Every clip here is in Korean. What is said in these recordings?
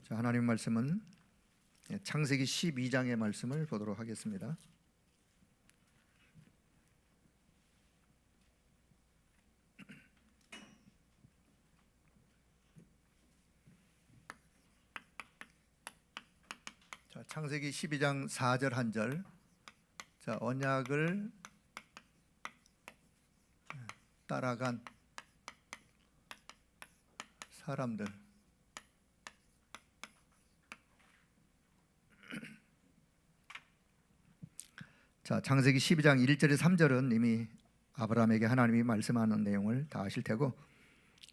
자, 하나님 말씀은 창세기 12장의 말씀을 보도록 하겠습니다. 자, 창세기 12장 4절 1절. 자, 언약을 따라간 사람들. 자, 창세기 12장 1절에 3절은 이미 아브라함에게 하나님이 말씀하는 내용을 다 아실 테고,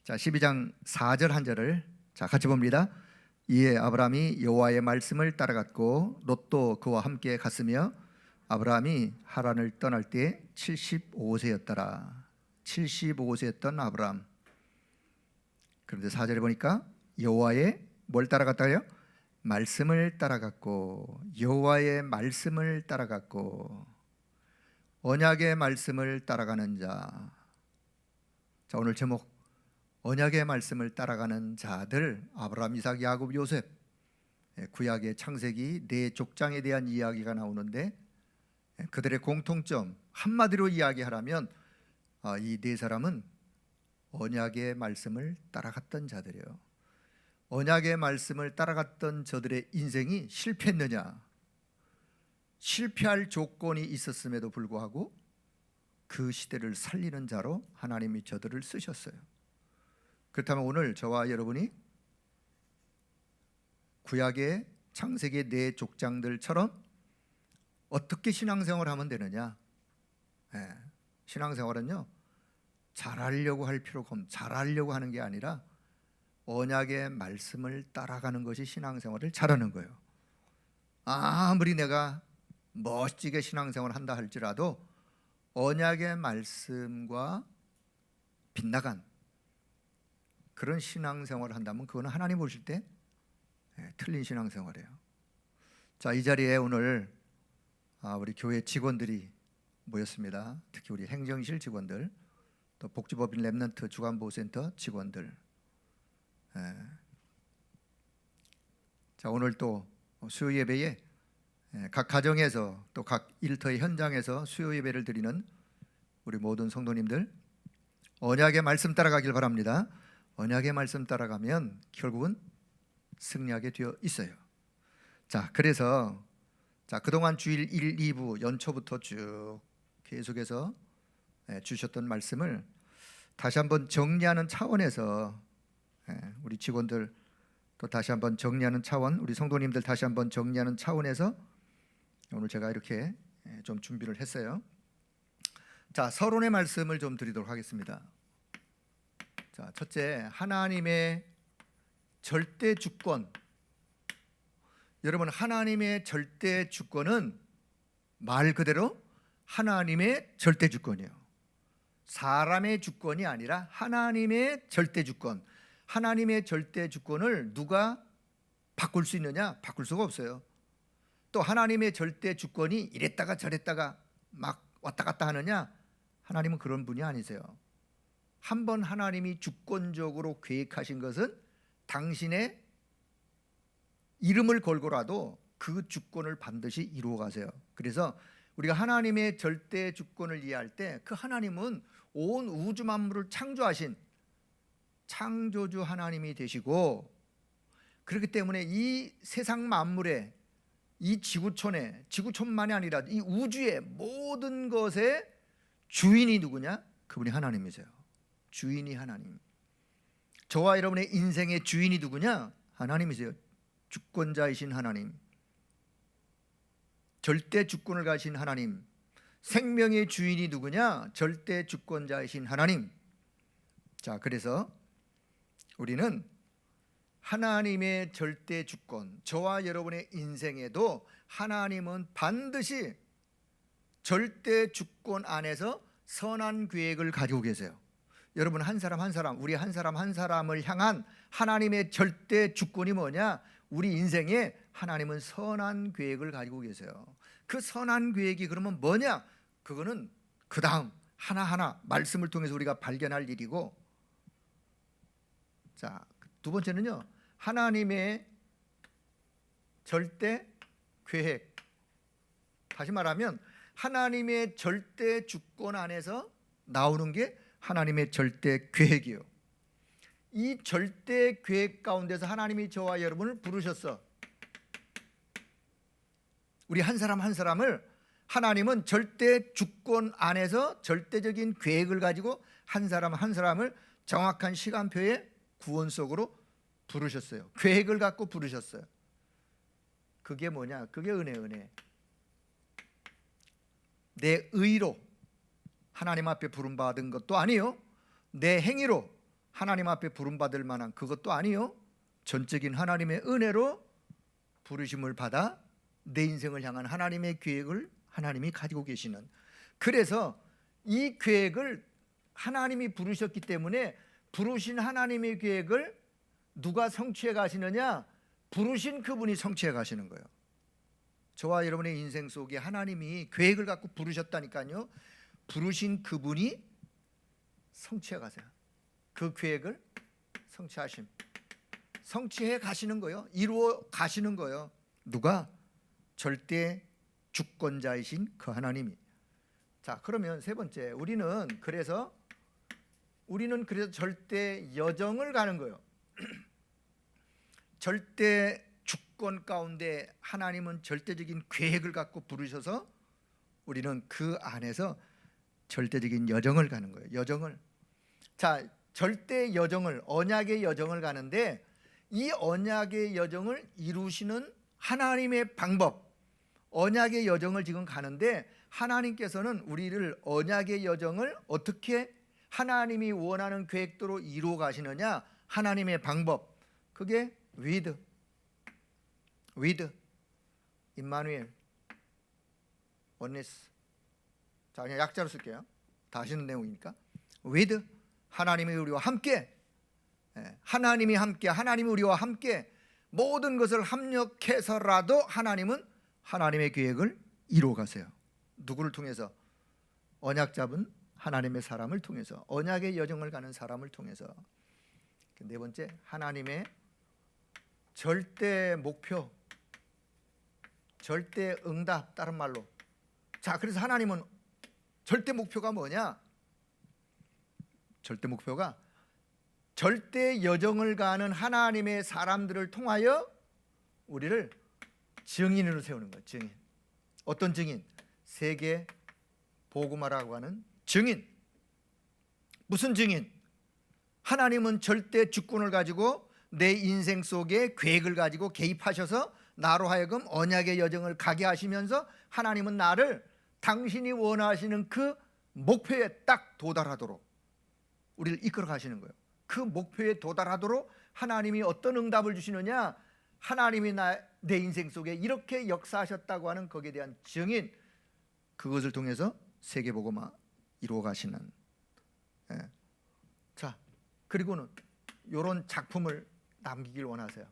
자, 12장 4절 1절을 자 같이 봅니다. 이에 아브라함이 여호와의 말씀을 따라갔고 롯도 그와 함께 갔으며 아브라함이 하란을 떠날 때 75세였더라. 75세였던 아브라함. 그런데 4절에 보니까 여호와의 뭘 따라갔다고요? 말씀을 따라갔고, 여호와의 말씀을 따라갔고, 언약의 말씀을 따라가는 자. 자, 오늘 제목 언약의 말씀을 따라가는 자들. 아브라함, 이삭, 야곱, 요셉. 구약의 창세기 네 족장에 대한 이야기가 나오는데, 그들의 공통점 한마디로 이야기하라면 이 네 사람은 언약의 말씀을 따라갔던 자들이에요. 언약의 말씀을 따라갔던 저들의 인생이 실패했느냐? 실패할 조건이 있었음에도 불구하고 그 시대를 살리는 자로 하나님이 저들을 쓰셨어요. 그렇다면 오늘 저와 여러분이 구약의 창세기 네 족장들처럼 어떻게 신앙생활을 하면 되느냐? 신앙생활은요, 잘하려고 할 필요가 없는, 잘하려고 하는 게 아니라 언약의 말씀을 따라가는 것이 신앙생활을 잘하는 거예요. 아무리 내가 멋지게 신앙생활을 한다 할지라도 언약의 말씀과 빗나간 그런 신앙생활을 한다면 그거는 하나님 보실 때 틀린 신앙생활이에요. 자, 이 자리에 오늘 우리 교회 직원들이 모였습니다. 특히 우리 행정실 직원들, 또 복지법인 렘넌트 주간보호센터 직원들. 자, 오늘 또 수요 예배에 각 가정에서 또 각 일터의 현장에서 수요 예배를 드리는 우리 모든 성도님들, 언약의 말씀 따라가길 바랍니다. 언약의 말씀 따라가면 결국은 승리하게 되어 있어요. 자, 그래서 그동안 주일 1, 2부 연초부터 쭉 계속해서 주셨던 말씀을 다시 한번 정리하는 차원에서 우리 직원들 또 다시 한번 정리하는 차원, 우리 성도님들 다시 한번 정리하는 차원에서 오늘 제가 이렇게 좀 준비를 했어요. 자, 서론의 말씀을 좀 드리도록 하겠습니다. 자, 첫째, 하나님의 절대 주권. 여러분, 하나님의 절대 주권은 말 그대로 하나님의 절대 주권이에요. 사람의 주권이 아니라 하나님의 절대 주권. 하나님의 절대 주권을 누가 바꿀 수 있느냐? 바꿀 수가 없어요. 또 하나님의 절대 주권이 이랬다가 저랬다가 막 왔다 갔다 하느냐? 하나님은 그런 분이 아니세요. 한번 하나님이 주권적으로 계획하신 것은 당신의 이름을 걸고라도 그 주권을 반드시 이루어 가세요. 그래서 우리가 하나님의 절대 주권을 이해할 때 그 하나님은 온 우주 만물을 창조하신 창조주 하나님이 되시고, 그렇기 때문에 이 세상 만물에, 이 지구촌만이 아니라 이 우주의 모든 것의 주인이 누구냐? 그분이 하나님이세요. 주인이 하나님. 저와 여러분의 인생의 주인이 누구냐? 하나님이세요. 주권자이신 하나님, 절대 주권을 가진 하나님. 생명의 주인이 누구냐? 절대 주권자이신 하나님. 자, 그래서 우리는 하나님의 절대 주권, 저와 여러분의 인생에도 하나님은 반드시 절대 주권 안에서 선한 계획을 가지고 계세요. 여러분, 한 사람 한 사람, 우리 한 사람 한 사람을 향한 하나님의 절대 주권이 뭐냐? 우리 인생에 하나님은 선한 계획을 가지고 계세요. 그 선한 계획이 그러면 뭐냐? 그거는 그 다음 하나하나 말씀을 통해서 우리가 발견할 일이고, 자, 두 번째는요, 하나님의 절대 계획. 다시 말하면 하나님의 절대 주권 안에서 나오는 게 하나님의 절대 계획이에요. 이 절대 계획 가운데서 하나님이 저와 여러분을 부르셨어. 우리 한 사람 한 사람을 하나님은 절대 주권 안에서 절대적인 계획을 가지고 한 사람 한 사람을 정확한 시간표의 구원 속으로 부르셨어요. 계획을 갖고 부르셨어요. 그게 뭐냐? 그게 은혜. 내 의로 하나님 앞에 부름받은 것도 아니요, 내 행위로 하나님 앞에 부름받을 만한 그것도 아니요, 전적인 하나님의 은혜로 부르심을 받아 내 인생을 향한 하나님의 계획을 하나님이 가지고 계시는, 그래서 이 계획을 하나님이 부르셨기 때문에 부르신 하나님의 계획을 누가 성취해 가시느냐? 부르신 그분이 성취해 가시는 거예요. 저와 여러분의 인생 속에 하나님이 계획을 갖고 부르셨다니까요. 부르신 그분이 성취해 가세요. 그 계획을 성취해 가시는 거예요. 이루어 가시는 거예요. 누가? 절대 주권자이신 그 하나님이. 자, 그러면 세 번째, 우리는 그래서 절대 여정을 가는 거예요. 절대 주권 가운데 하나님은 절대적인 계획을 갖고 부르셔서 우리는 그 안에서 절대적인 여정을 가는 거예요. 여정을. 자, 절대 여정을, 언약의 여정을 가는데 이 언약의 여정을 이루시는 하나님의 방법, 언약의 여정을 지금 가는데 하나님께서는 우리를 언약의 여정을 어떻게 하나님이 원하는 계획대로 이루어 가시느냐? 하나님의 방법, 그게 with 임마누엘 원리스. 자, 그냥 약자로 쓸게요. 다 아시는 내용이니까. with, 하나님이 우리와 함께, 하나님이 우리와 함께 모든 것을 합력해서라도 하나님은 하나님의 계획을 이루어 가세요. 누구를 통해서? 언약 잡은 하나님의 사람을 통해서, 언약의 여정을 가는 사람을 통해서. 네 번째, 하나님의 절대 목표, 절대 응답, 다른 말로. 자, 그래서 하나님은 절대 목표가 뭐냐? 절대 목표가 절대 여정을 가는 하나님의 사람들을 통하여 우리를 증인으로 세우는 거예요. 증인. 어떤 증인? 세계 복음화라고 하는 증인. 무슨 증인? 하나님은 절대 주권을 가지고 내 인생 속에 계획을 가지고 개입하셔서 나로 하여금 언약의 여정을 가게 하시면서 하나님은 나를 당신이 원하시는 그 목표에 딱 도달하도록 우리를 이끌어 가시는 거예요. 그 목표에 도달하도록 하나님이 어떤 응답을 주시느냐? 하나님이 내 인생 속에 이렇게 역사하셨다고 하는 거기에 대한 증인, 그것을 통해서 세계복음화 이루어 가시는. 자, 그리고는 이런 작품을 남기길 원하세요.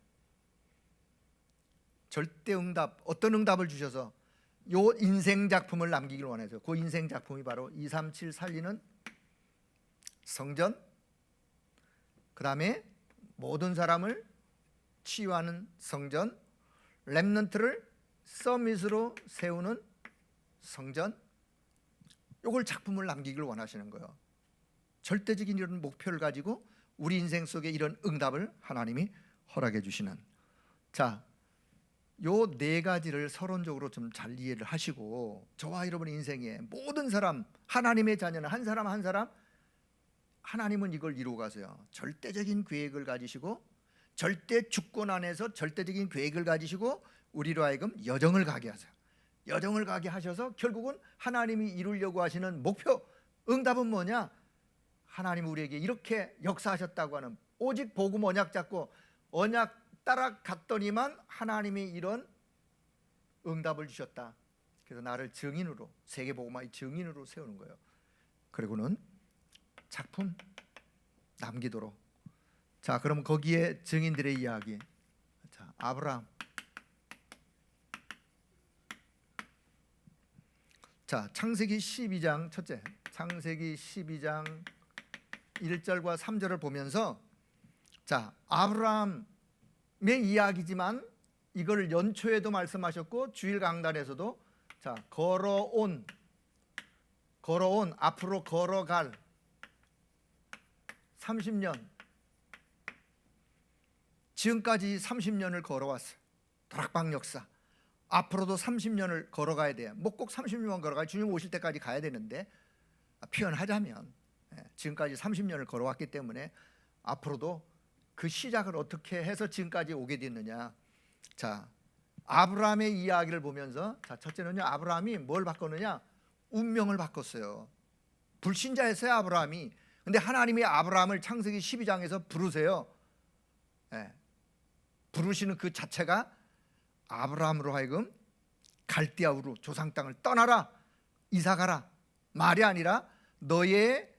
절대 응답, 어떤 응답을 주셔서 요 인생 작품을 남기길 원하세요. 그 인생 작품이 바로 237 살리는 성전, 그 다음에 모든 사람을 치유하는 성전, 렘넌트를 서밋으로 세우는 성전, 요걸 작품을 남기길 원하시는 거예요. 절대적인 이런 목표를 가지고 우리 인생 속에 이런 응답을 하나님이 허락해 주시는. 자, 요 네 가지를 서론적으로 좀 잘 이해를 하시고 저와 여러분의 인생에 모든 사람, 하나님의 자녀는 한 사람 한 사람 하나님은 이걸 이루어 가세요. 절대적인 계획을 가지시고 절대 주권 안에서 절대적인 계획을 가지시고 우리로 하여금 여정을 가게 하세요. 여정을 가게 하셔서 결국은 하나님이 이루려고 하시는 목표, 응답은 뭐냐? 하나님 우리에게 이렇게 역사하셨다고 하는, 오직 복음 언약 잡고 언약 따라갔더니만 하나님이 이런 응답을 주셨다. 그래서 나를 증인으로, 세계복음화의 증인으로 세우는 거예요. 그리고는 작품 남기도록. 자, 그럼 거기에 증인들의 이야기. 자, 아브라함. 자, 창세기 12장 첫째, 창세기 12장 1절과 3절을 보면서, 자, 아브라함의 이야기지만 이걸 연초에도 말씀하셨고 주일 강단에서도 자, 걸어온 앞으로 걸어갈 30년, 지금까지 30년을 걸어왔어요. 다락방 역사 앞으로도 30년을 걸어가야 돼요. 뭐 꼭 30년만 걸어가야 주님 오실 때까지 가야 되는데, 표현하자면 지금까지 30년을 걸어왔기 때문에 앞으로도 그 시작을 어떻게 해서 지금까지 오게 됐느냐. 자, 아브라함의 이야기를 보면서, 자, 첫째는요, 아브라함이 뭘 바꿨느냐? 운명을 바꿨어요. 불신자였어요, 아브라함이. 근데 하나님이 아브라함을 창세기 12장에서 부르세요. 부르시는 그 자체가 아브라함으로 하여금 갈대아 우르 조상 땅을 떠나라, 이사가라, 말이 아니라 너의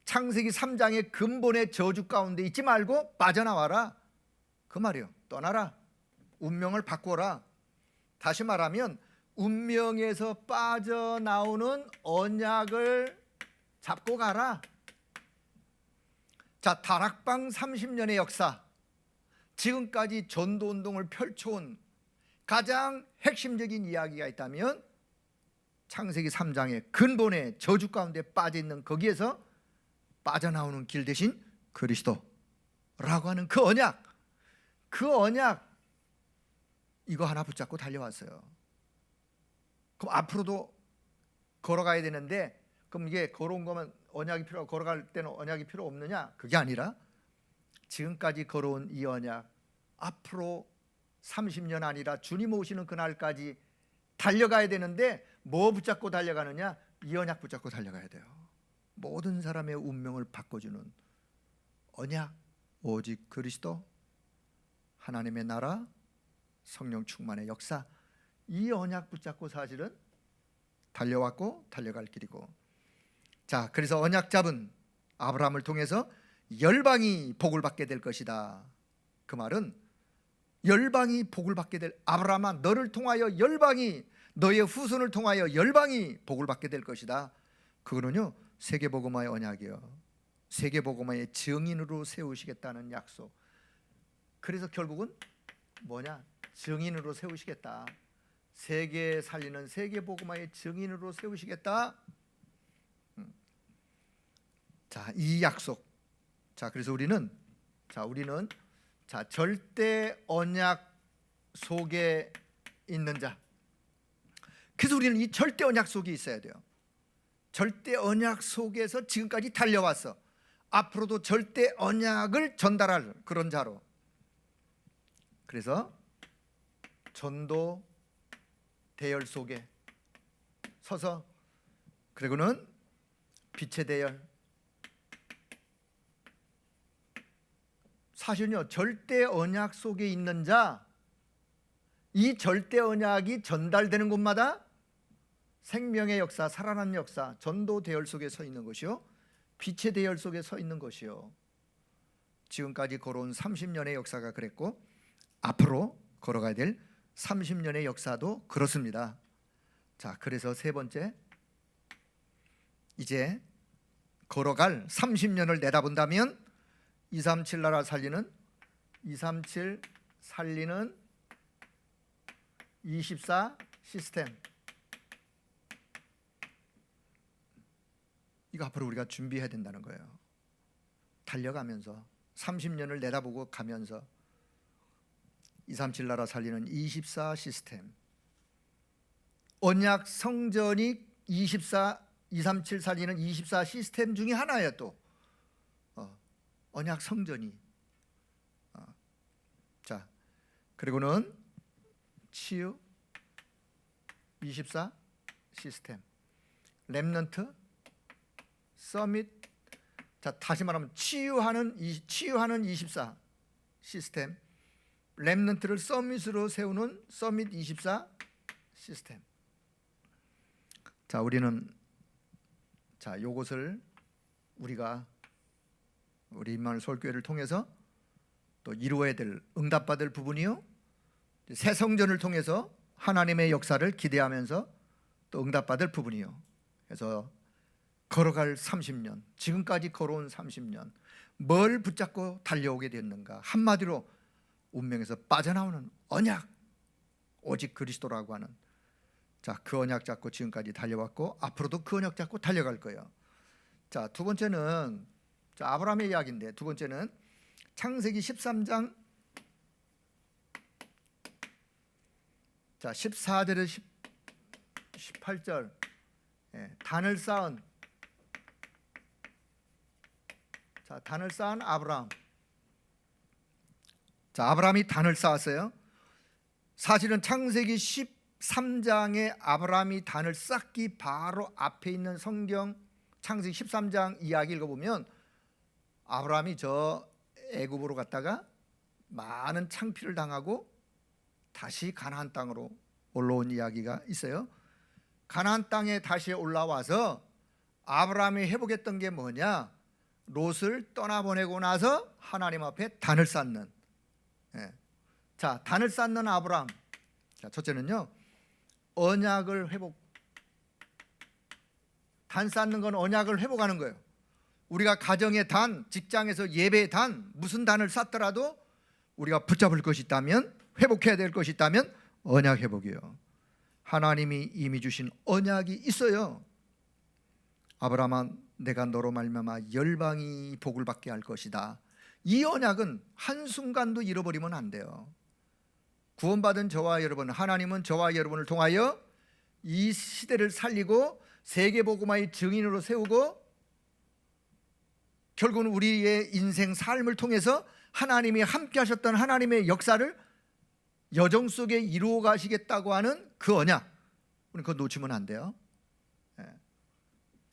창세기 3장의 근본의 저주 가운데 있지 말고 빠져나와라, 그 말이요. 떠나라, 운명을 바꿔라. 다시 말하면 운명에서 빠져나오는 언약을 잡고 가라. 자, 다락방 30년의 역사, 지금까지 전도운동을 펼쳐온 가장 핵심적인 이야기가 있다면 창세기 3장의 근본의 저주 가운데 빠져있는 거기에서 빠져나오는 길 대신 그리스도라고 하는 그 언약, 이거 하나 붙잡고 달려왔어요. 그럼 앞으로도 걸어가야 되는데, 그럼 이게 걸어온 거면 언약이 필요하고 걸어갈 때는 언약이 필요 없느냐? 그게 아니라 지금까지 걸어온 이 언약, 앞으로 30년 아니라 주님 오시는 그날까지 달려가야 되는데, 뭐 붙잡고 달려가느냐? 이 언약 붙잡고 달려가야 돼요. 모든 사람의 운명을 바꿔주는 언약, 오직 그리스도, 하나님의 나라, 성령 충만의 역사, 이 언약 붙잡고 사실은 달려왔고 달려갈 길이고. 자, 그래서 언약 잡은 아브라함을 통해서 열방이 복을 받게 될 것이다. 그 말은 열방이 복을 받게 될, 아브라함아 너를 통하여 열방이, 너의 후손을 통하여 열방이 복을 받게 될 것이다. 그거는요, 세계복음화의 언약이요, 세계복음화의 증인으로 세우시겠다는 약속. 그래서 결국은 뭐냐? 증인으로 세우시겠다. 세계 살리는 세계복음화의 증인으로 세우시겠다. 자, 이 약속. 자, 그래서 우리는 절대 언약 속에 있는 자. 그래서 우리는 이 절대 언약 속에 있어야 돼요. 절대 언약 속에서 지금까지 달려왔어. 앞으로도 절대 언약을 전달할 그런 자로. 그래서 전도 대열 속에 서서, 그리고는 빛의 대열. 사실은요, 절대 언약 속에 있는 자, 이 절대 언약이 전달되는 곳마다 생명의 역사, 살아나는 역사, 전도 대열 속에 서 있는 것이요, 빛의 대열 속에 서 있는 것이요. 지금까지 걸어온 30년의 역사가 그랬고, 앞으로 걸어가야 될 30년의 역사도 그렇습니다. 자, 그래서 세 번째, 이제 걸어갈 30년을 내다본다면 237 나라 살리는 237 살리는 24 시스템, 이거 앞으로 우리가 준비해야 된다는 거예요. 달려가면서 30년을 내다보고 가면서 237 나라 살리는 24 시스템, 언약 성전이 237 살리는 24 시스템 중에 하나예요. 또 언약 성전이. 자, 그리고는 치유 24 시스템, 렘넌트, 서밋. 자, 다시 말하면 치유하는 24 시스템, 렘넌트를 서밋으로 세우는 서밋 24 시스템. 자, 우리는 요것을 우리가 우리 임마누엘 서울교회를 통해서 또 이루어야 될, 응답받을 부분이요, 새 성전을 통해서 하나님의 역사를 기대하면서 또 응답받을 부분이요. 그래서 걸어갈 30년, 지금까지 걸어온 30년, 뭘 붙잡고 달려오게 됐는가? 한마디로 운명에서 빠져나오는 언약, 오직 그리스도라고 하는, 자, 그 언약 잡고 지금까지 달려왔고 앞으로도 그 언약 잡고 달려갈 거예요. 자, 두 번째는 자, 아브라함의 이야기인데, 두 번째는 창세기 13장 자 14절에서 18절, 단을 쌓은, 자, 단을 쌓은 아브라함. 자, 아브라함이 단을 쌓았어요. 사실은 창세기 13장에 아브라함이 단을 쌓기 바로 앞에 있는 성경 창세기 13장 이야기 읽어보면 아브라함이 저 애굽으로 갔다가 많은 창피를 당하고 다시 가나안 땅으로 올라온 이야기가 있어요. 가나안 땅에 다시 올라와서 아브라함이 회복했던 게 뭐냐? 롯을 떠나보내고 나서 하나님 앞에 단을 쌓는, 자, 단을 쌓는 아브라함. 자, 첫째는요, 언약을 회복. 단 쌓는 건 언약을 회복하는 거예요. 우리가 가정의 단, 직장에서 예배의 단, 무슨 단을 쌓더라도 우리가 붙잡을 것이 있다면, 회복해야 될 것이 있다면 언약 회복이에요. 하나님이 이미 주신 언약이 있어요. 아브라함아, 내가 너로 말미암아 열방이 복을 받게 할 것이다. 이 언약은 한순간도 잃어버리면 안 돼요. 구원받은 저와 여러분, 하나님은 저와 여러분을 통하여 이 시대를 살리고 세계복음화의 증인으로 세우고 결국은 우리의 인생 삶을 통해서 하나님이 함께 하셨던 하나님의 역사를 여정 속에 이루어 가시겠다고 하는 그 언약, 우리 그거 놓치면 안 돼요.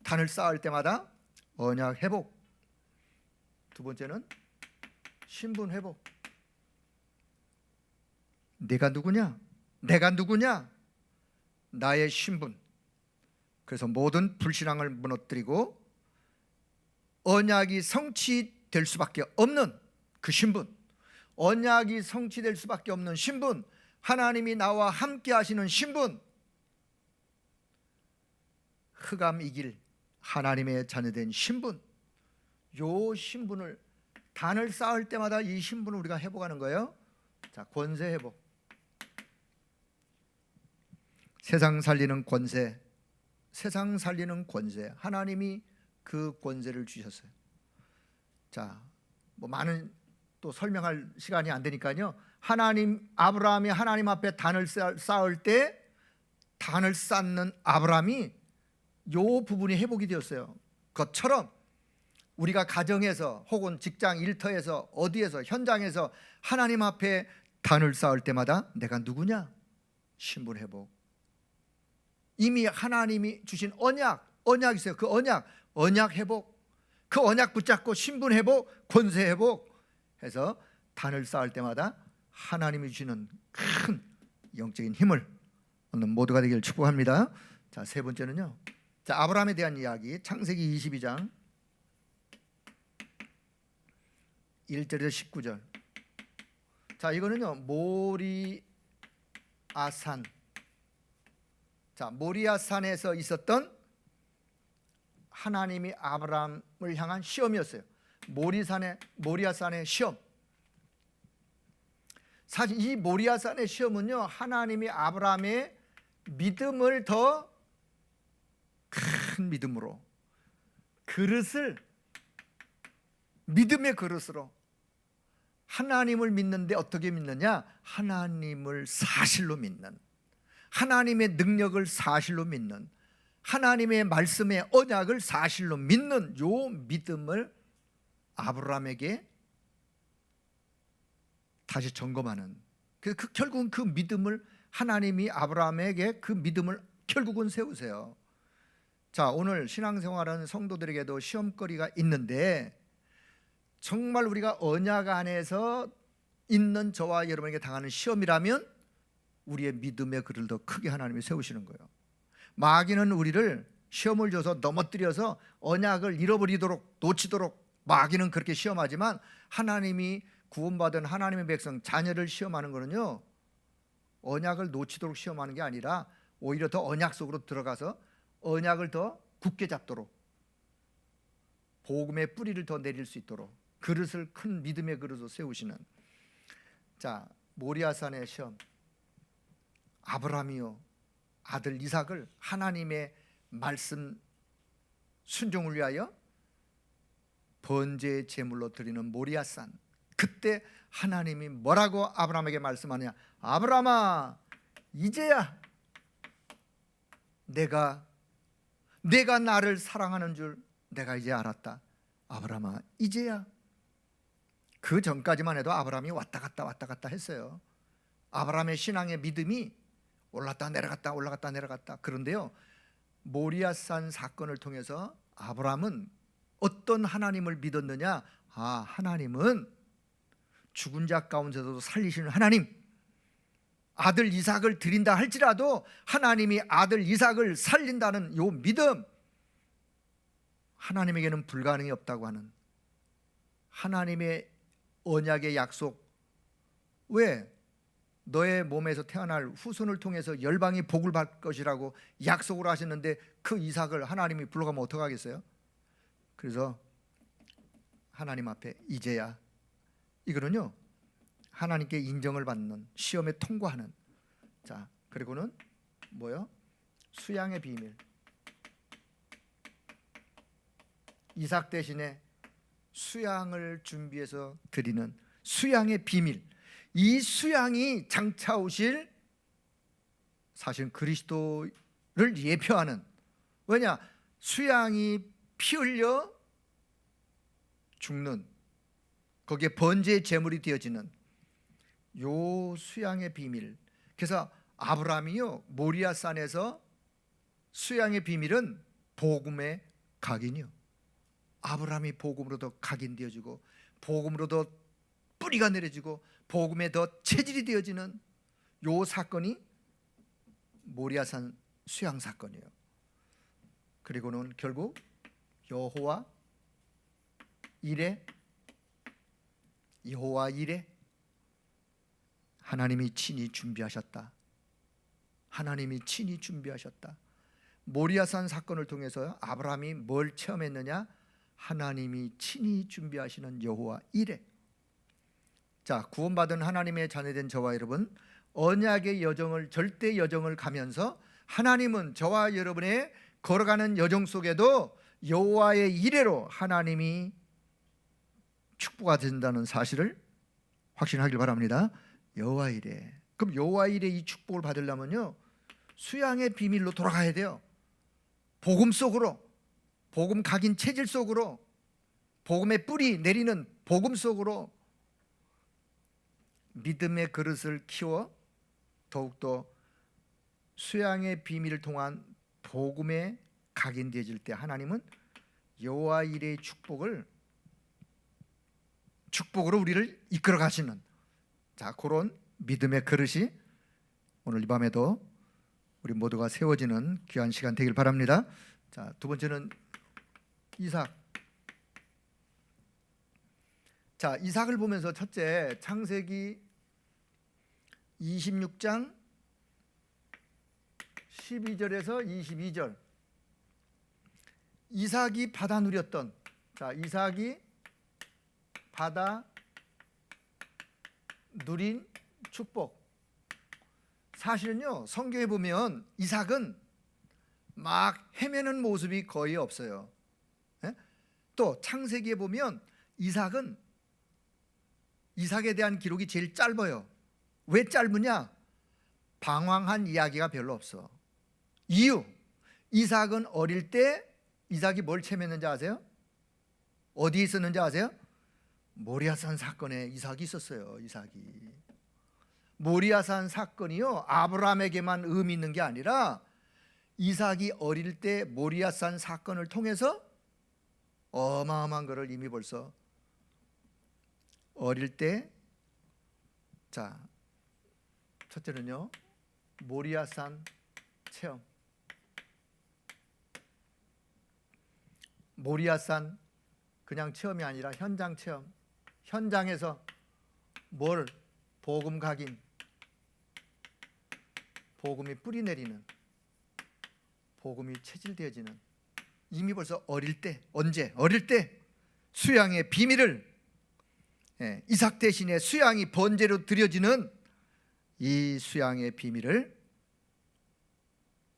단을 쌓을 때마다 언약 회복. 두 번째는 신분 회복. 내가 누구냐? 내가 누구냐? 나의 신분. 그래서 모든 불신앙을 무너뜨리고 언약이 성취될 수밖에 없는 그 신분, 언약이 성취될 수밖에 없는 신분, 하나님이 나와 함께 하시는 신분, 흑암 이길 하나님의 자녀된 신분, 요 신분을 단을 쌓을 때마다 이 신분을 우리가 회복하는 거예요. 자, 권세 회복. 세상 살리는 권세, 세상 살리는 권세, 하나님이 그 권세를 주셨어요. 자, 뭐 많은 또 설명할 시간이 안 되니까요. 아브라함이 하나님 앞에 단을 쌓을 때 단을 쌓는 아브라함이 요 부분이 회복이 되었어요. 그것처럼 우리가 가정에서 혹은 직장 일터에서 어디에서 현장에서 하나님 앞에 단을 쌓을 때마다 내가 누구냐? 신분 회복. 이미 하나님이 주신 언약이 있어요. 그 언약 회복. 그 언약 붙잡고 신분 회복, 권세 회복 해서 단을 쌓을 때마다 하나님이 주시는 큰 영적인 힘을 얻는 모두가 되기를 축복합니다. 자, 세 번째는요. 자, 아브라함에 대한 이야기, 창세기 22장 1절에서 19절. 자, 이거는요, 모리아산. 자, 모리아산에서 있었던 하나님이 아브라함을 향한 시험이었어요. 모리아산의 시험. 사실 이 모리아산의 시험은요, 하나님이 아브라함의 믿음을 더 큰 믿음으로, 믿음의 그릇으로 하나님을 믿는데 어떻게 믿느냐? 하나님을 사실로 믿는, 하나님의 능력을 사실로 믿는, 하나님의 말씀의 언약을 사실로 믿는 요 믿음을 아브라함에게 다시 점검하는, 결국은 그 믿음을 하나님이 아브라함에게 그 믿음을 결국은 세우세요. 자, 오늘 신앙생활하는 성도들에게도 시험거리가 있는데 정말 우리가 언약 안에서 있는 저와 여러분에게 당하는 시험이라면 우리의 믿음의 그릇을 더 크게 하나님이 세우시는 거예요. 마귀는 우리를 시험을 줘서 넘어뜨려서 언약을 잃어버리도록, 놓치도록 마귀는 그렇게 시험하지만 하나님이 구원받은 하나님의 백성 자녀를 시험하는 거는요, 언약을 놓치도록 시험하는 게 아니라 오히려 더 언약 속으로 들어가서 언약을 더 굳게 잡도록, 복음의 뿌리를 더 내릴 수 있도록 그릇을 큰 믿음의 그릇으로 세우시는. 자, 모리아산의 시험. 아브라함이요 아들 이삭을 하나님의 말씀 순종을 위하여 번제의 제물로 드리는 모리아산. 그때 하나님이 뭐라고 아브라함에게 말씀하느냐? 아브라함아, 이제야 내가 나를 사랑하는 줄 내가 이제 알았다. 아브라함아, 이제야. 그 전까지만 해도 아브라함이 왔다 갔다 했어요. 아브라함의 신앙의 믿음이 올랐다 내려갔다. 그런데요, 모리아산 사건을 통해서 아브라함은 어떤 하나님을 믿었느냐? 하나님은 죽은 자 가운데서도 살리시는 하나님, 아들 이삭을 드린다 할지라도 하나님이 아들 이삭을 살린다는 요 믿음, 하나님에게는 불가능이 없다고 하는 하나님의 언약의 약속. 왜? 너의 몸에서 태어날 후손을 통해서 열방이 복을 받을 것이라고 약속을 하셨는데 그 이삭을 하나님이 불러가면 어떡하겠어요? 그래서 하나님 앞에 이제야, 이거는요 하나님께 인정을 받는, 시험에 통과하는. 자, 그리고는 뭐요? 수양의 비밀. 이삭 대신에 수양을 준비해서 드리는 수양의 비밀. 이 수양이 장차 오실 사실 그리스도를 예표하는, 왜냐? 수양이 피 흘려 죽는, 거기에 번제의 제물이 되어지는 요 수양의 비밀. 그래서 아브라함이요 모리아산에서 수양의 비밀은 복음의 각인이요. 아브라함이 복음으로도 각인되어지고 복음으로도 뿌리가 내려지고 복음에 더 체질이 되어지는 요 사건이 모리아산 수양 사건이에요. 그리고는 결국 여호와 이레, 하나님이 친히 준비하셨다. 하나님이 친히 준비하셨다. 모리아산 사건을 통해서 아브라함이 뭘 체험했느냐? 하나님이 친히 준비하시는 여호와 이레. 자, 구원받은 하나님의 자녀된 저와 여러분, 언약의 여정을, 절대 여정을 가면서 하나님은 저와 여러분의 걸어가는 여정 속에도 여호와의 이레로 하나님이 축복하신다는 사실을 확신하길 바랍니다. 여호와 이레. 그럼 여호와 이레 이 축복을 받으려면요 수양의 비밀로 돌아가야 돼요. 복음 속으로, 복음 각인 체질 속으로, 복음의 뿌리 내리는 복음 속으로 믿음의 그릇을 키워 더욱더 수양의 비밀을 통한 복음에 각인되어질 때 하나님은 여호와 이레의 축복으로 우리를 이끌어 가시는, 자, 그런 믿음의 그릇이 오늘 이 밤에도 우리 모두가 세워지는 귀한 시간 되길 바랍니다. 자, 두 번째는 이삭. 자, 이삭을 보면서 첫째, 창세기 26장 12절에서 22절. 이삭이 받아 누렸던, 자, 이삭이 받아 누린 축복. 사실은요 성경에 보면 이삭은 막 헤매는 모습이 거의 없어요. 또 창세기에 보면 이삭에 대한 기록이 제일 짧아요. 왜 짧으냐? 방황한 이야기가 별로 없어. 이유, 이삭은 어릴 때 이삭이 뭘 체험했는지 아세요? 어디에 있었는지 아세요? 모리아산 사건에 이삭이 있었어요. 이삭이. 모리아산 사건이요 아브라함에게만 의미 있는 게 아니라 이삭이 어릴 때 모리아산 사건을 통해서 어마어마한 것을 이미 벌써 어릴 때, 자, 첫째는요 모리아산 체험. 모리아산 그냥 체험이 아니라 현장 체험. 현장에서 뭘? 복음 각인, 복음이 뿌리 내리는, 복음이 체질되어지는, 이미 벌써 어릴 때, 언제? 어릴 때 수양의 비밀을 이삭 대신에 수양이 번제로 드려지는 이 수양의 비밀을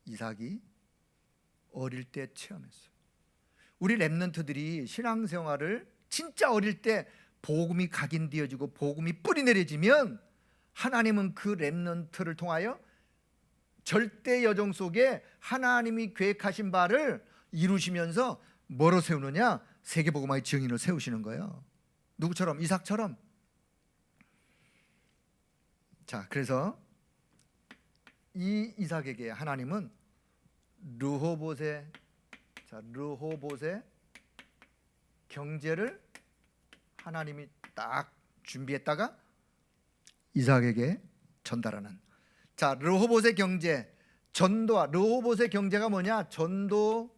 이삭이 어릴 때 체험했어요. 우리 렘넌트들이 신앙생활을 진짜 어릴 때 복음이 각인되어지고 복음이 뿌리 내려지면 하나님은 그 렘넌트를 통하여 절대 여정 속에 하나님이 계획하신 바를 이루시면서 뭐로 세우느냐? 세계복음화의 증인을 세우시는 거예요. 누구처럼? 이삭처럼. 자, 그래서 이 이삭에게 하나님은 르호봇의 경제를 하나님이 딱 준비했다가 이삭에게 전달하는. 자, 르호봇의 경제, 전도와 르호봇의 경제가 뭐냐? 전도,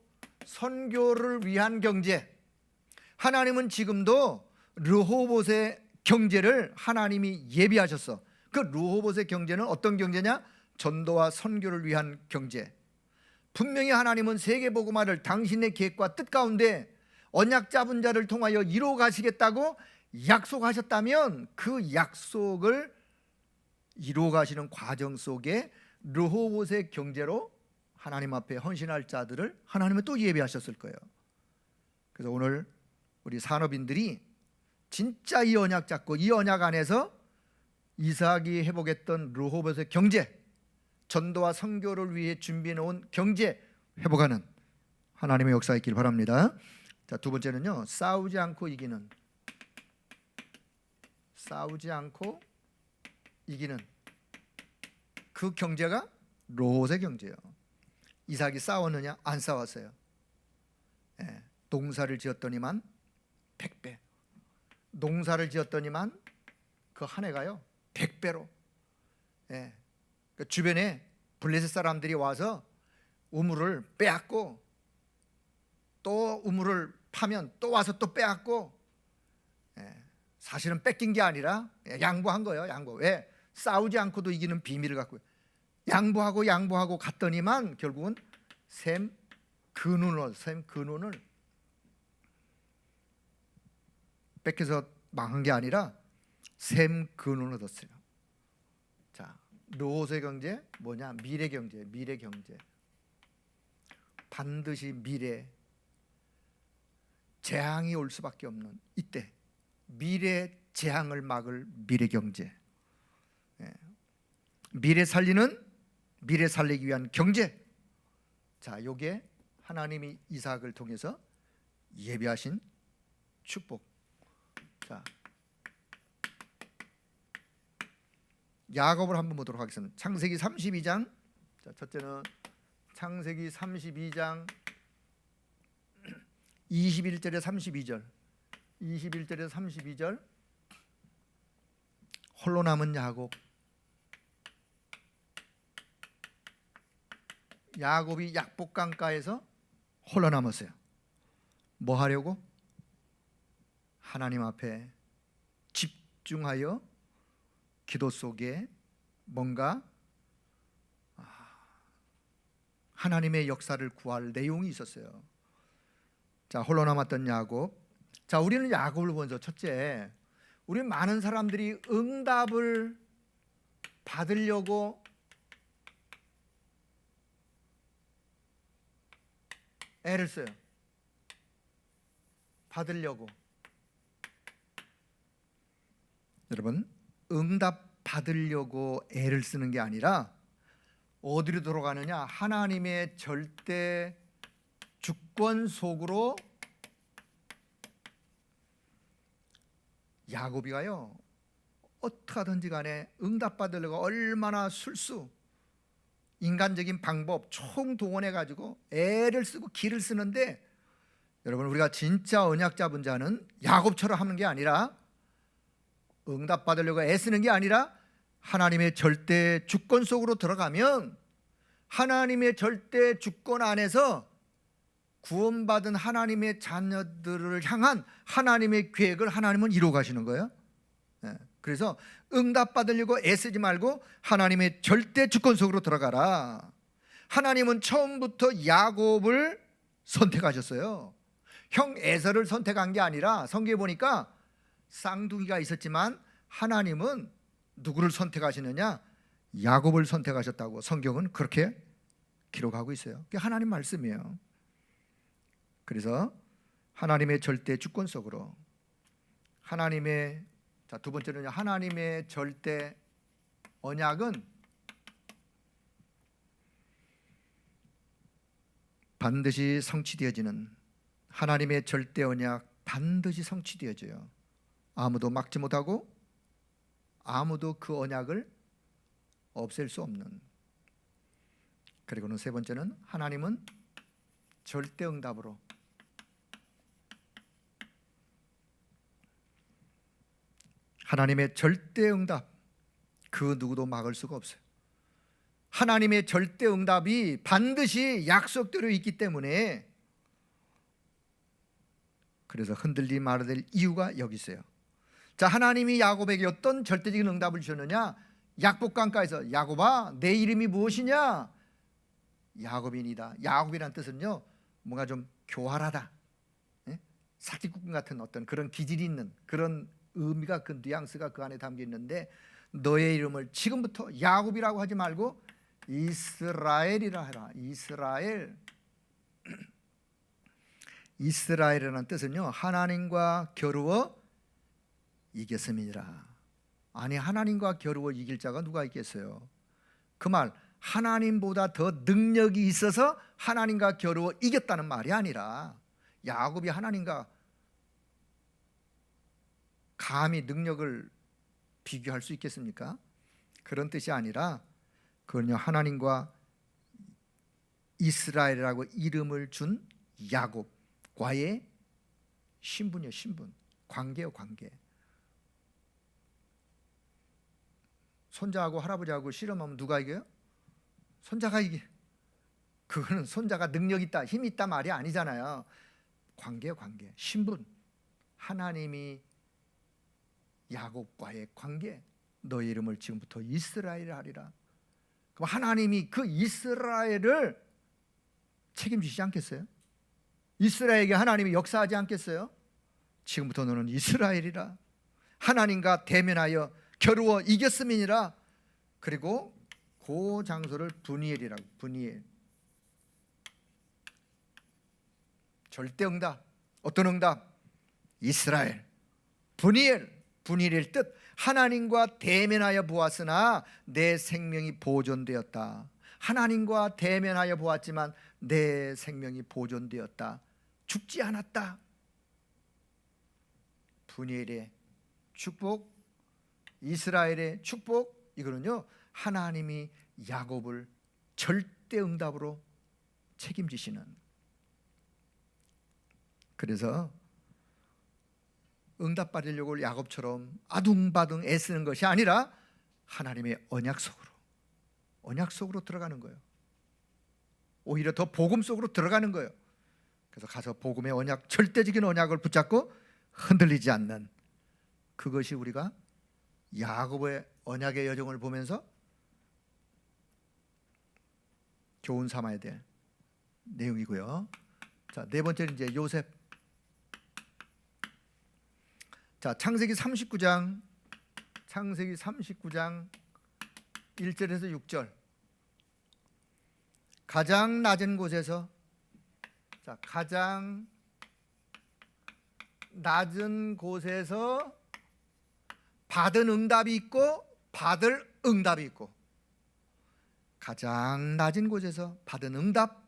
선교를 위한 경제. 하나님은 지금도 르호봇의 경제를 하나님이 예비하셨어. 그 르호봇의 경제는 어떤 경제냐? 전도와 선교를 위한 경제. 분명히 하나님은 세계복음화를 당신의 계획과 뜻 가운데 언약 잡은 자를 통하여 이루어 가시겠다고 약속하셨다면 그 약속을 이루어 가시는 과정 속에 르호봇의 경제로 하나님 앞에 헌신할 자들을 하나님은 또 예비하셨을 거예요. 그래서 오늘 우리 산업인들이 진짜 이 언약 잡고 이 언약 안에서 이삭이 회복했던 르호봇의 경제, 전도와 선교를 위해 준비해 놓은 경제 회복하는 하나님의 역사 있길 바랍니다. 자, 두 번째는요, 싸우지 않고 이기는 그 경제가 롯의 경제예요. 이삭이 싸웠느냐? 안 싸웠어요. 농사를 지었더니만 100배, 농사를 지었더니만 그 한 해가요 100배로. 그 주변에 블레셋 사람들이 와서 우물을 빼앗고 또 우물을 파면 또 와서 또 빼앗고, 사실은 뺏긴 게 아니라 양보한 거예요. 양보. 왜? 싸우지 않고도 이기는 비밀을 갖고 양보하고 갔더니만 결국은 샘 근원을 뺏겨서 망한 게 아니라 샘 근원을 얻었어요. 자, 롯의 경제 뭐냐? 미래 경제. 반드시 미래 재앙이 올 수밖에 없는 이때 미래 재앙을 막을 미래 경제. 미래 살리기 위한 경제. 자, 요게 하나님이 이삭을 통해서 예비하신 축복. 자, 야곱을 한번 보도록 하겠습니다. 창세기 32장. 자, 첫째는 창세기 32장 21절에 32절. 홀로 남은 야곱이 약복강가에서 홀로 남았어요. 뭐 하려고? 하나님 앞에 집중하여 기도 속에 뭔가 하나님의 역사를 구할 내용이 있었어요. 자, 홀로 남았던 야곱. 자, 우리는 야곱을 보면서 첫째, 우리 많은 사람들이 응답을 받으려고 애를 써요. 받으려고. 여러분, 응답 받으려고 애를 쓰는 게 아니라 어디로 들어가느냐? 하나님의 절대 주권 속으로. 야곱이가요, 어떻게 하든지 간에 응답 받으려고 얼마나 인간적인 방법 총동원해 가지고 애를 쓰고 기를 쓰는데, 여러분, 우리가 진짜 언약 잡은 자는 야곱처럼 하는 게 아니라, 응답 받으려고 애쓰는 게 아니라 하나님의 절대 주권 속으로 들어가면 하나님의 절대 주권 안에서 구원받은 하나님의 자녀들을 향한 하나님의 계획을 하나님은 이루어 가시는 거예요. 그래서 응답 받으려고 애쓰지 말고 하나님의 절대 주권 속으로 들어가라. 하나님은 처음부터 야곱을 선택하셨어요. 형 에서를 선택한 게 아니라 성경에 보니까 쌍둥이가 있었지만 하나님은 누구를 선택하시느냐? 야곱을 선택하셨다고 성경은 그렇게 기록하고 있어요. 그게 하나님 말씀이에요. 그래서 하나님의 절대 주권 속으로 하나님의, 자, 두 번째는요, 하나님의 절대 언약은 반드시 성취되어지는, 하나님의 절대 언약 반드시 성취되어져요. 아무도 막지 못하고 아무도 그 언약을 없앨 수 없는. 그리고는 세 번째는 하나님은 절대 응답으로, 하나님의 절대 응답, 그 누구도 막을 수가 없어요. 하나님의 절대 응답이 반드시 약속대로 있기 때문에, 그래서 흔들리지 말아야 될 이유가 여기 있어요. 자, 하나님이 야곱에게 어떤 절대적인 응답을 주셨느냐? 약복강가에서 야곱아, 내 이름이 무엇이냐? 야곱이니다. 야곱이란 뜻은요, 뭔가 좀 교활하다, 사기꾼 같은 어떤 그런 기질이 있는 그런 의미가, 그 뉘앙스가 그 안에 담겨 있는데, 너의 이름을 지금부터 야곱이라고 하지 말고 이스라엘이라 해라. 이스라엘. 이스라엘이라는 뜻은요, 하나님과 겨루어 이겼음이니라. 아니, 하나님과 겨루어 이길 자가 누가 있겠어요? 그 말, 하나님보다 더 능력이 있어서 하나님과 겨루어 이겼다는 말이 아니라, 야곱이 하나님과 감히 능력을 비교할 수 있겠습니까? 그런 뜻이 아니라, 그건요, 하나님과 이스라엘이라고 이름을 준 야곱과의 신분이요, 신분. 관계요, 관계. 손자하고 할아버지하고 씨름하면 누가 이겨요? 손자가 이겨. 그거는 손자가 능력 있다, 힘 있다 말이 아니잖아요. 관계요, 관계. 신분. 하나님이 야곱과의 관계. 너의 이름을 지금부터 이스라엘 하리라. 그럼 하나님이 그 이스라엘을 책임지시지 않겠어요? 이스라엘에게 하나님이 역사하지 않겠어요? 지금부터 너는 이스라엘이라. 하나님과 대면하여 겨루어 이겼음이니라. 그리고 그 장소를 브니엘이라고. 브니엘. 절대 응답. 어떤 응답? 이스라엘. 브니엘. 분일일 뜻, 하나님과 대면하여 보았으나 내 생명이 보존되었다. 하나님과 대면하여 보았지만 내 생명이 보존되었다. 죽지 않았다. 분일의 축복, 이스라엘의 축복, 이거는요, 하나님이 야곱을 절대 응답으로 책임지시는. 그래서 응답 받으려고 야곱처럼 아둥바둥 애쓰는 것이 아니라 하나님의 언약 속으로 들어가는 거예요. 오히려 더 복음 속으로 들어가는 거예요. 그래서 가서 복음의 언약, 절대적인 언약을 붙잡고 흔들리지 않는, 그것이 우리가 야곱의 언약의 여정을 보면서 교훈 삼아야 될 내용이고요. 자, 네 번째는 이제 요셉. 자, 창세기 39장 1절에서 6절. 가장 낮은 곳에서, 자, 가장 낮은 곳에서 받은 응답이 있고 받을 응답이 있고, 가장 낮은 곳에서 받은 응답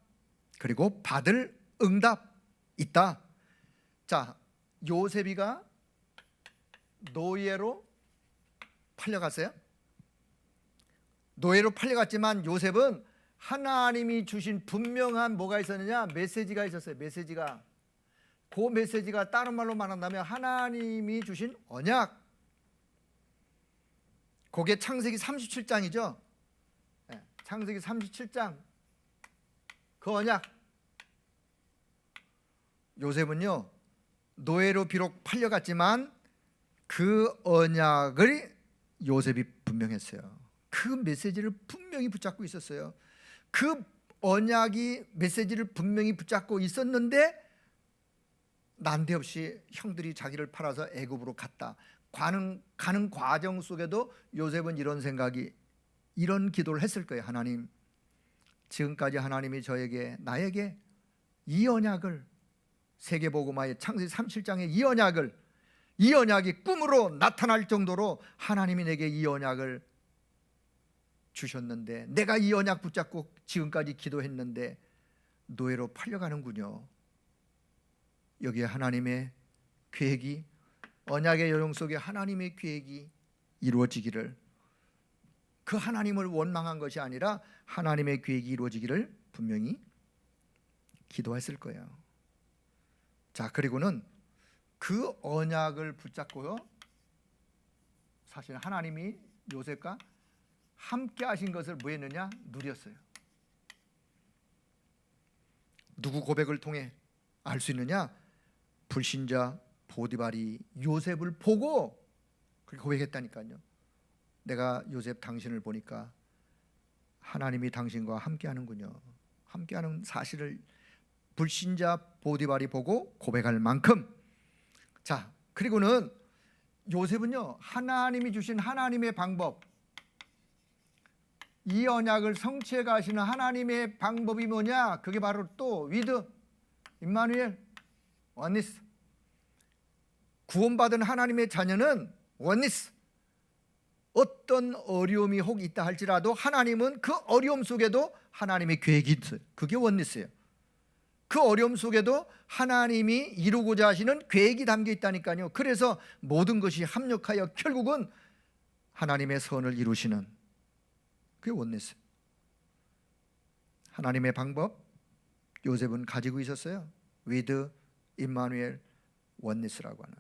그리고 받을 응답 있다. 자, 요셉이가 노예로 팔려갔어요. 노예로 팔려갔지만 요셉은 하나님이 주신 분명한 뭐가 있었느냐? 메시지가 있었어요. 메시지가. 그 메시지가 다른 말로 말한다면 하나님이 주신 언약. 그게 창세기 37장이죠. 창세기 37장. 그 언약. 요셉은요, 노예로 비록 팔려갔지만 그 언약을 요셉이 분명했어요. 그 메시지를 분명히 붙잡고 있었어요. 그 언약이 메시지를 분명히 붙잡고 있었는데 난데없이 형들이 자기를 팔아서 애굽으로 갔다. 가는 과정 속에도 요셉은 이런 기도를 했을 거예요. 하나님, 지금까지 하나님이 나에게 이 언약을, 세계복음화의 창세기 37장의 이 언약이 꿈으로 나타날 정도로 하나님이 내게 이 언약을 주셨는데, 내가 이 언약 붙잡고 지금까지 기도했는데 노예로 팔려가는군요. 여기에 하나님의 계획이, 언약의 여정 속에 하나님의 계획이 이루어지기를, 그 하나님을 원망한 것이 아니라 하나님의 계획이 이루어지기를 분명히 기도했을 거예요. 자, 그리고는 그 언약을 붙잡고요, 사실 하나님이 요셉과 함께 하신 것을 뭐 했느냐? 누렸어요. 누구 고백을 통해 알 수 있느냐? 불신자 보디발이 요셉을 보고 그렇게 고백했다니까요. 내가 요셉 당신을 보니까 하나님이 당신과 함께 하는군요. 함께하는 사실을 불신자 보디발이 보고 고백할 만큼. 자, 그리고는 요셉은요, 하나님이 주신 하나님의 방법, 이 언약을 성취해 가시는 하나님의 방법이 뭐냐? 그게 바로 또 위드 임마누엘 원니스, 구원받은 하나님의 자녀는 원니스. 어떤 어려움이 혹 있다 할지라도 하나님은 그 어려움 속에도 하나님의 계획이 있어요. 그게 원니스예요. 그 어려움 속에도 하나님이 이루고자 하시는 계획이 담겨 있다니까요. 그래서 모든 것이 합력하여 결국은 하나님의 선을 이루시는, 그게 원니스. 하나님의 방법 요셉은 가지고 있었어요. with 임마누엘 원니스라고 하는.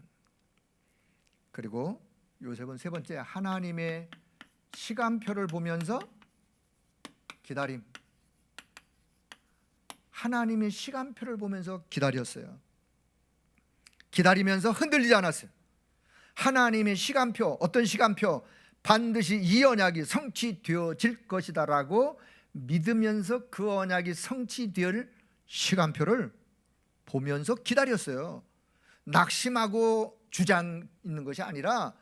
그리고 요셉은 세 번째, 하나님의 시간표를 보면서 기다림. 하나님의 시간표를 보면서 기다렸어요. 기다리면서 흔들리지 않았어요. 하나님의 시간표, 어떤 시간표? 반드시 이 언약이 성취되어질 것이다라고 믿으면서 그 언약이 성취될 시간표를 보면서 기다렸어요. 낙심하고 주장 있는 것이 아니라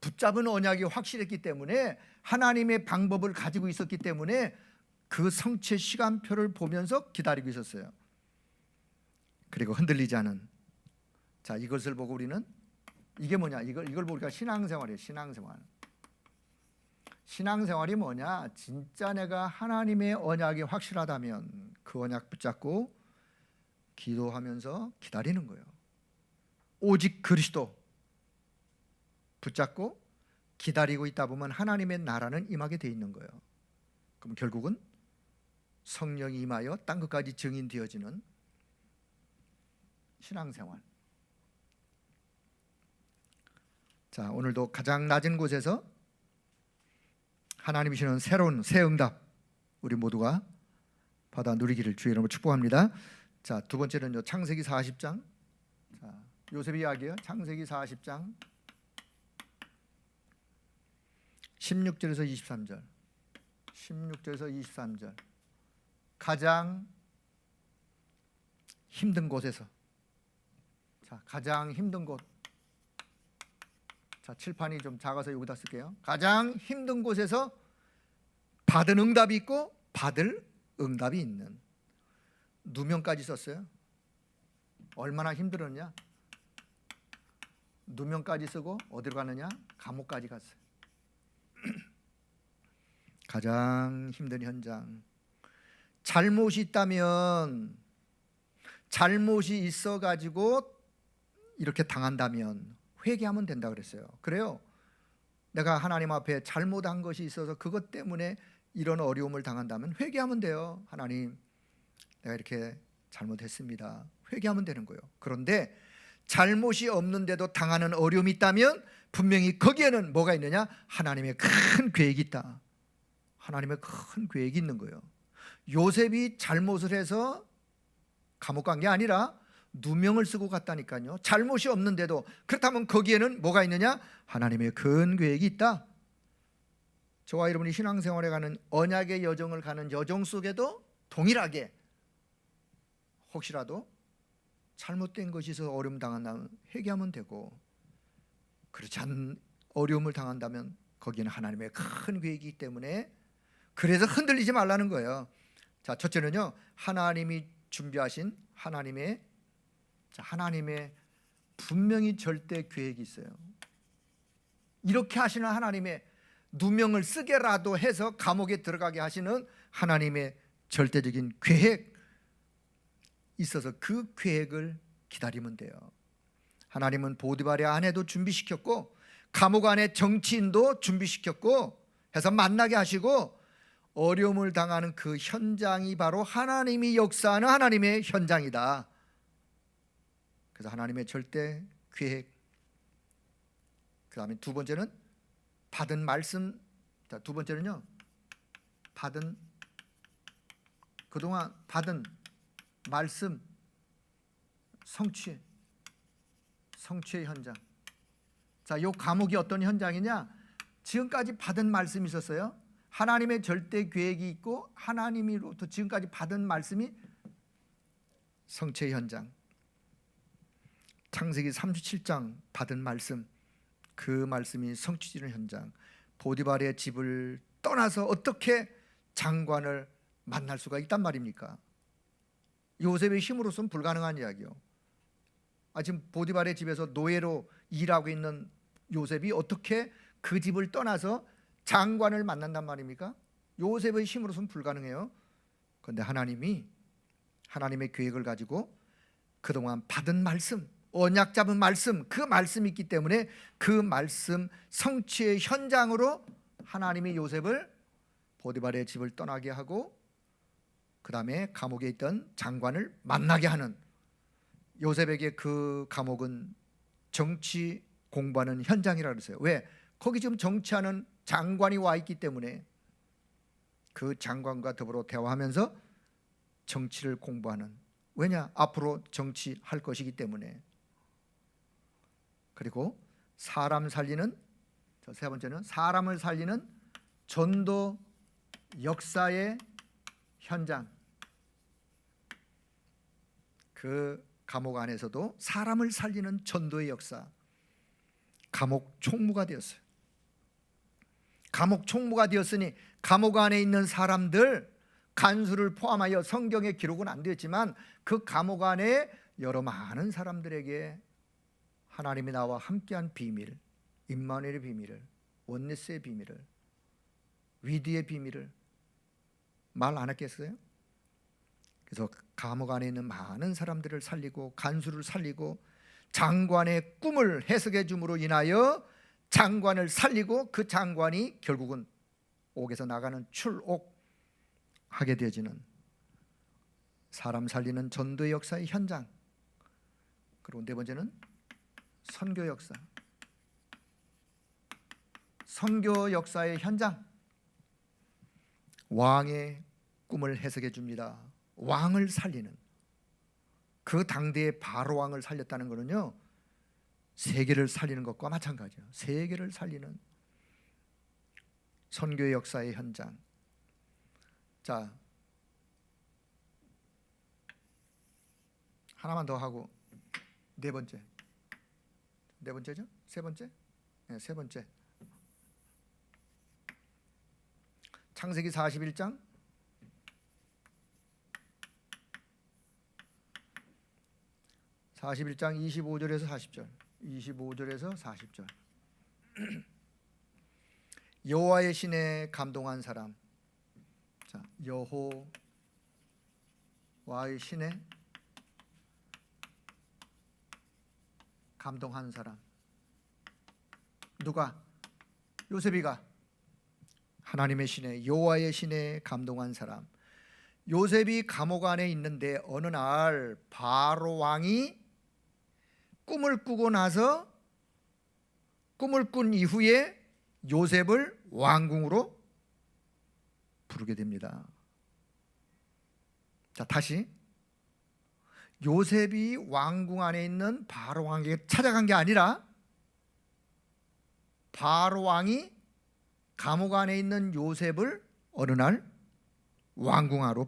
붙잡은 언약이 확실했기 때문에, 하나님의 방법을 가지고 있었기 때문에 그 성취의 시간표를 보면서 기다리고 있었어요. 그리고 흔들리지 않은. 자, 이것을 보고 우리는 이게 뭐냐? 이걸 보고 우리가 신앙생활이에요. 신앙생활이 뭐냐? 진짜 내가 하나님의 언약이 확실하다면 그 언약 붙잡고 기도하면서 기다리는 거예요. 오직 그리스도 붙잡고 기다리고 있다 보면 하나님의 나라는 임하게 돼 있는 거예요. 그럼 결국은 성령이 임하여 땅 끝까지 증인되어지는 신앙생활. 자, 오늘도 가장 낮은 곳에서 하나님이 주시는 새로운 새 응답 우리 모두가 받아 누리기를 주의 이름으로 축복합니다. 자, 두 번째는요, 창세기 40장. 자, 요셉 이야기예요. 창세기 40장 16절에서 23절. 16절에서 23절. 가장 힘든 곳에서. 자, 가장 힘든 곳. 자, 칠판이 좀 작아서 여기다 쓸게요. 가장 힘든 곳에서 받은 응답이 있고 받을 응답이 있는. 누명까지 썼어요. 얼마나 힘들었냐? 누명까지 쓰고 어디로 가느냐? 감옥까지 갔어요. 가장 힘든 현장. 잘못이 있다면, 잘못이 있어가지고 이렇게 당한다면 회개하면 된다 그랬어요. 그래요. 내가 하나님 앞에 잘못한 것이 있어서 그것 때문에 이런 어려움을 당한다면 회개하면 돼요. 하나님, 내가 이렇게 잘못했습니다. 회개하면 되는 거예요. 그런데 잘못이 없는데도 당하는 어려움이 있다면 분명히 거기에는 뭐가 있느냐? 하나님의 큰 계획이 있다. 하나님의 큰 계획이 있는 거예요. 요셉이 잘못을 해서 감옥 간 게 아니라 누명을 쓰고 갔다니까요. 잘못이 없는데도. 그렇다면 거기에는 뭐가 있느냐? 하나님의 큰 계획이 있다. 저와 여러분이 신앙생활에 가는, 언약의 여정을 가는 여정 속에도 동일하게 혹시라도 잘못된 것이 있어서 어려움 당한다면 회개하면 되고, 그렇지 않은 어려움을 당한다면 거기는 하나님의 큰 계획이기 때문에, 그래서 흔들리지 말라는 거예요. 자, 첫째는요, 하나님이 준비하신 하나님의 분명히 절대 계획이 있어요. 이렇게 하시는 하나님의, 누명을 쓰게라도 해서 감옥에 들어가게 하시는 하나님의 절대적인 계획 있어서 그 계획을 기다리면 돼요. 하나님은 보디발의 아내도 준비시켰고 감옥 안에 정치인도 준비시켰고 해서 만나게 하시고, 어려움을 당하는 그 현장이 바로 하나님이 역사하는 하나님의 현장이다. 그래서 하나님의 절대 계획. 그 다음에 두 번째는 받은 말씀. 자, 두 번째는요, 그동안 받은 말씀 성취의 현장. 자, 요 감옥이 어떤 현장이냐? 지금까지 받은 말씀이 있었어요. 하나님의 절대 계획이 있고 하나님으로부터 지금까지 받은 말씀이 성취의 현장. 창세기 37장 받은 말씀, 그 말씀이 성취되는 현장. 보디발의 집을 떠나서 어떻게 장관을 만날 수가 있단 말입니까? 요셉의 힘으로서는 불가능한 이야기요. 지금 보디발의 집에서 노예로 일하고 있는 요셉이 어떻게 그 집을 떠나서 장관을 만난단 말입니까? 요셉의 힘으로서는 불가능해요. 그런데 하나님의 계획을 가지고 그동안 받은 말씀, 언약 잡은 말씀, 그 말씀이 있기 때문에 그 말씀 성취의 현장으로 하나님이 요셉을 보디발의 집을 떠나게 하고, 그 다음에 감옥에 있던 장관을 만나게 하는, 요셉에게 그 감옥은 정치 공부하는 현장이라고 그랬어요. 왜? 거기 지금 정치하는 장관이 와 있기 때문에 그 장관과 더불어 대화하면서 정치를 공부하는, 왜냐? 앞으로 정치할 것이기 때문에. 그리고 사람 살리는, 세 번째는 사람을 살리는 전도 역사의 현장. 그 감옥 안에서도 사람을 살리는 전도의 역사. 감옥 총무가 되었어요. 감옥 총무가 되었으니 감옥 안에 있는 사람들, 간수를 포함하여 성경에 기록은 안 되었지만 그 감옥 안에 여러 많은 사람들에게 하나님이 나와 함께한 비밀, 임마누엘의 비밀을, 원네스의 비밀을, 위드의 비밀을 말 안 했겠어요? 그래서 감옥 안에 있는 많은 사람들을 살리고 간수를 살리고 장관의 꿈을 해석해 줌으로 인하여 장관을 살리고, 그 장관이 결국은 옥에서 나가는 출옥하게 되어지는 사람 살리는 전도의 역사의 현장. 그리고 네 번째는 선교 역사. 선교 역사의 현장. 왕의 꿈을 해석해 줍니다. 왕을 살리는, 그 당대의 바로 왕을 살렸다는 것은요, 세계를 살리는 것과 마찬가지예요. 세계를 살리는 선교의 역사의 현장. 자, 하나만 더 하고 네 번째죠? 세 번째? 네, 세 번째. 창세기 41장 25절에서 40절. 25절에서 40절. 여호와의 신에 감동한 사람. 자, 여호와의 신에 감동한 사람. 누가? 요셉이가 하나님의 신에, 여호와의 신에 감동한 사람. 요셉이 감옥 안에 있는데 어느 날 바로 왕이 꿈을 꾸고 나서, 꿈을 꾼 이후에 요셉을 왕궁으로 부르게 됩니다. 자, 다시. 요셉이 왕궁 안에 있는 바로 왕에게 찾아간 게 아니라 바로 왕이 감옥 안에 있는 요셉을 어느 날 왕궁으로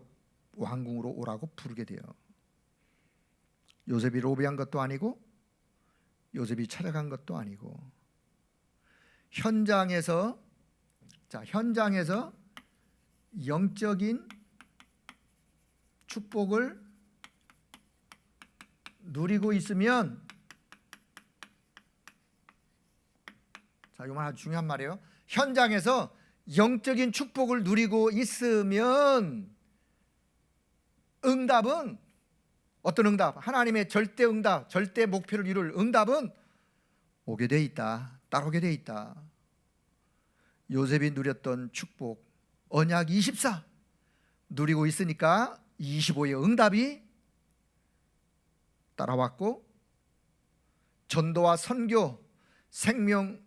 오라고 부르게 돼요. 요셉이 로비한 것도 아니고 요셉이 찾아간 것도 아니고 현장에서 영적인 축복을 누리고 있으면, 이건 아주 중요한 말이에요. 현장에서 영적인 축복을 누리고 있으면 응답은 어떤 응답? 하나님의 절대 응답, 절대 목표를 이룰 응답은 오게 돼 있다. 따라오게 돼 있다. 요셉이 누렸던 축복, 언약 24 누리고 있으니까 25의 응답이 따라왔고, 전도와 선교, 생명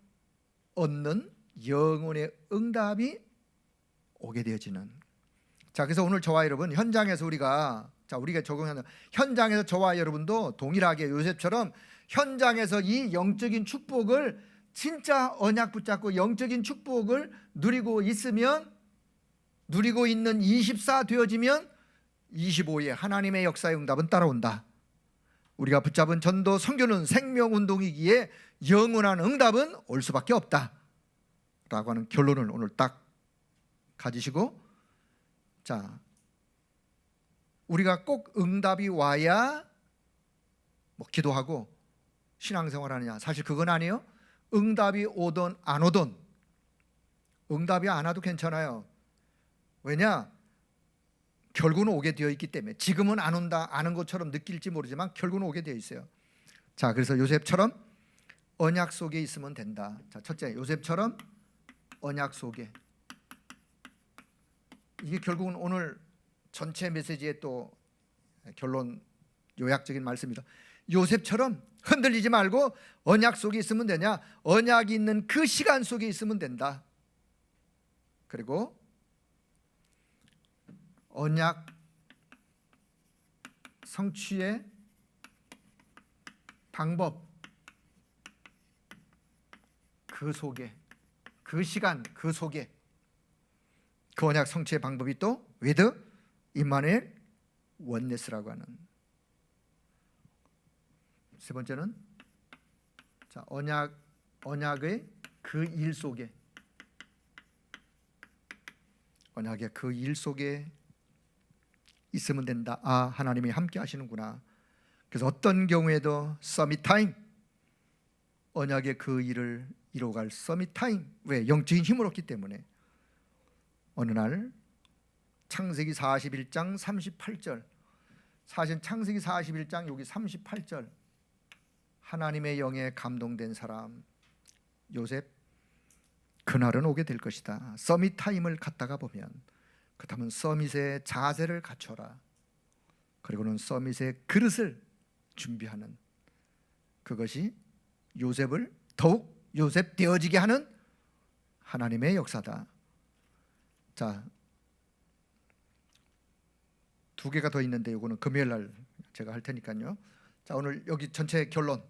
얻는 영혼의 응답이 오게 되어지는. 그래서 오늘 저와 여러분 현장에서 우리가 적용하는, 현장에서 저와 여러분도 동일하게 요셉처럼 현장에서 이 영적인 축복을 진짜 언약 붙잡고 영적인 축복을 누리고 있으면, 누리고 있는 24 되어지면 25의 하나님의 역사의 응답은 따라온다. 우리가 붙잡은 전도 선교는 생명운동이기에 영원한 응답은 올 수밖에 없다 라고 하는 결론을 오늘 딱 가지시고, 우리가 꼭 응답이 와야 기도하고 신앙생활 하느냐, 사실 그건 아니에요. 응답이 오든 안 오든, 응답이 안 와도 괜찮아요. 왜냐? 결국은 오게 되어 있기 때문에. 지금은 안 온다, 아는 것처럼 느낄지 모르지만 결국은 오게 되어 있어요. 그래서 요셉처럼 언약 속에 있으면 된다. 첫째, 요셉처럼 언약 속에. 이게 결국은 오늘 전체 메시지의 또 결론, 요약적인 말씀입니다. 요셉처럼 흔들리지 말고 언약 속에 있으면 되냐? 언약이 있는 그 시간 속에 있으면 된다. 그리고 언약 성취의 방법, 그 속에, 그 시간, 그 속에 그 언약 성취의 방법이 또 with 임마누엘 원네스라고 하는. 세 번째는 언약의 그 일 속에, 언약의 그 일 속에 있으면 된다. 하나님이 함께 하시는구나. 그래서 어떤 경우에도 서밋 타임, 언약의 그 일을 이뤄갈 서밋 타임. 왜? 영적인 힘을 얻기 때문에. 어느 날 창세기 41장 38절, 사실 창세기 41장 여기 38절, 하나님의 영에 감동된 사람 요셉, 그날은 오게 될 것이다. 서밋 타임을 갖다가 보면, 그렇다면 서밋의 자세를 갖춰라. 그리고는 서밋의 그릇을 준비하는, 그것이 요셉을 더욱 요셉 되어지게 하는 하나님의 역사다. 두 개가 더 있는데 이거는 금요일 날 제가 할 테니까요. 오늘 여기 전체 결론.